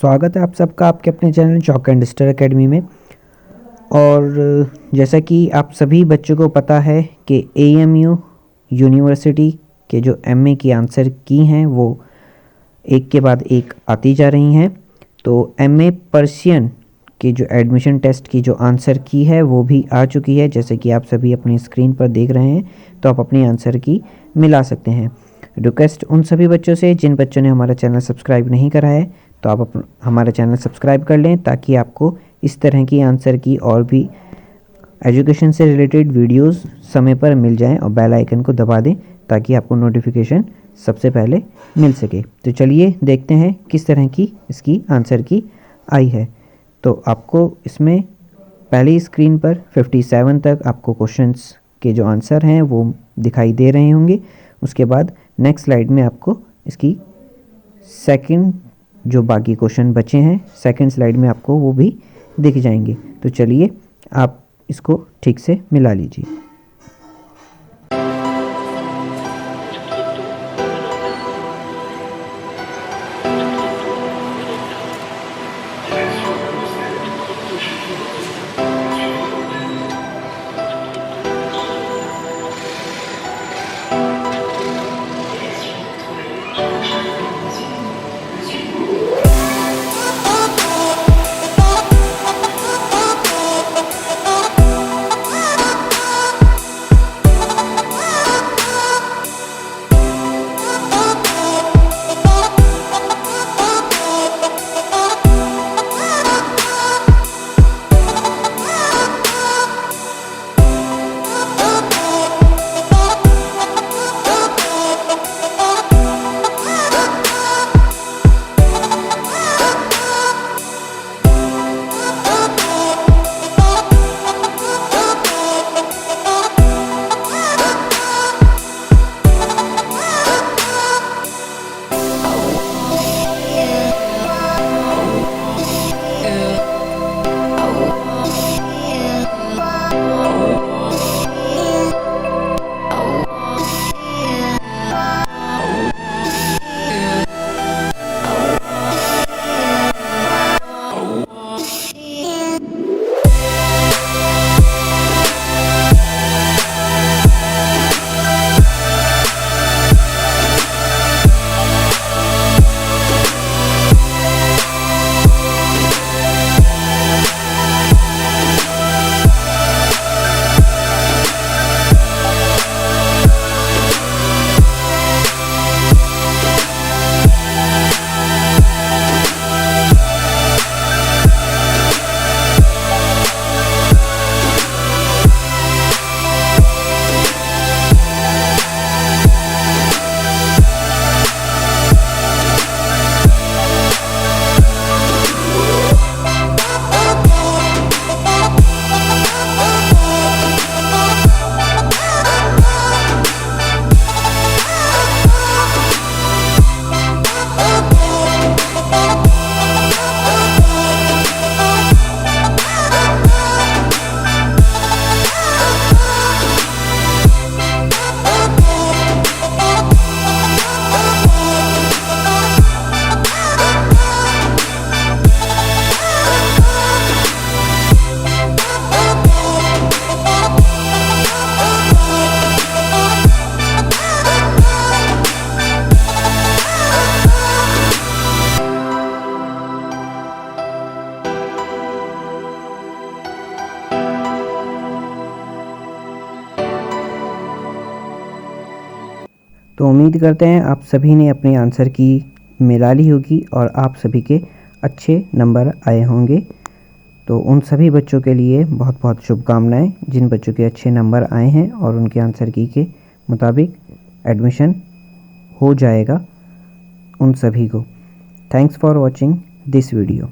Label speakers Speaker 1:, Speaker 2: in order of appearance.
Speaker 1: स्वागत है आप सबका आपके अपने channel chalk and star academy में। और जैसा कि आप सभी बच्चों को पता है कि AMU यूनिवर्सिटी के जो MA की आंसर की हैं वो एक के बाद एक आती जा रही हैं। तो MA पर्शियन के जो एडमिशन टेस्ट की जो आंसर की है वो भी आ चुकी है, जैसे कि आप सभी अपनी स्क्रीन पर देख रहे हैं। तो आप अपनी आंसर की मिला सकते हैं। रिक्वेस्ट उन सभी बच्चों से जिन बच्चों ने हमारा चैनल सब्सक्राइब नहीं करा है, तो आप हमारा चैनल सब्सक्राइब कर लें ताकि आपको इस तरह की आंसर की और भी एजुकेशन से रिलेटेड वीडियोस समय पर मिल जाएं, और बेल आइकन को दबा दें ताकि आपको नोटिफिकेशन सबसे पहले मिल सके। तो चलिए देखते हैं किस तरह की इसकी आंसर की आई है। तो आपको इसमें पहली स्क्रीन पर 57 तक आपको क्वेश्चंस के जो आंसर हैं वो दिखाई दे रहे होंगे। उसके बाद नेक्स्ट स्लाइड में आपको इसकी सेकंड जो बाकी क्वेश्चन बचे हैं सेकंड स्लाइड में आपको वो भी दिख जाएंगे। तो चलिए आप इसको ठीक से मिला लीजिए। तो उम्मीद करते हैं आप सभी ने अपने आंसर की मिला ली होगी और आप सभी के अच्छे नंबर आए होंगे। तो उन सभी बच्चों के लिए बहुत बहुत शुभकामनाएं जिन बच्चों के अच्छे नंबर आए हैं और उनके आंसर की के मुताबिक एडमिशन हो जाएगा उन सभी को। Thanks for watching this video.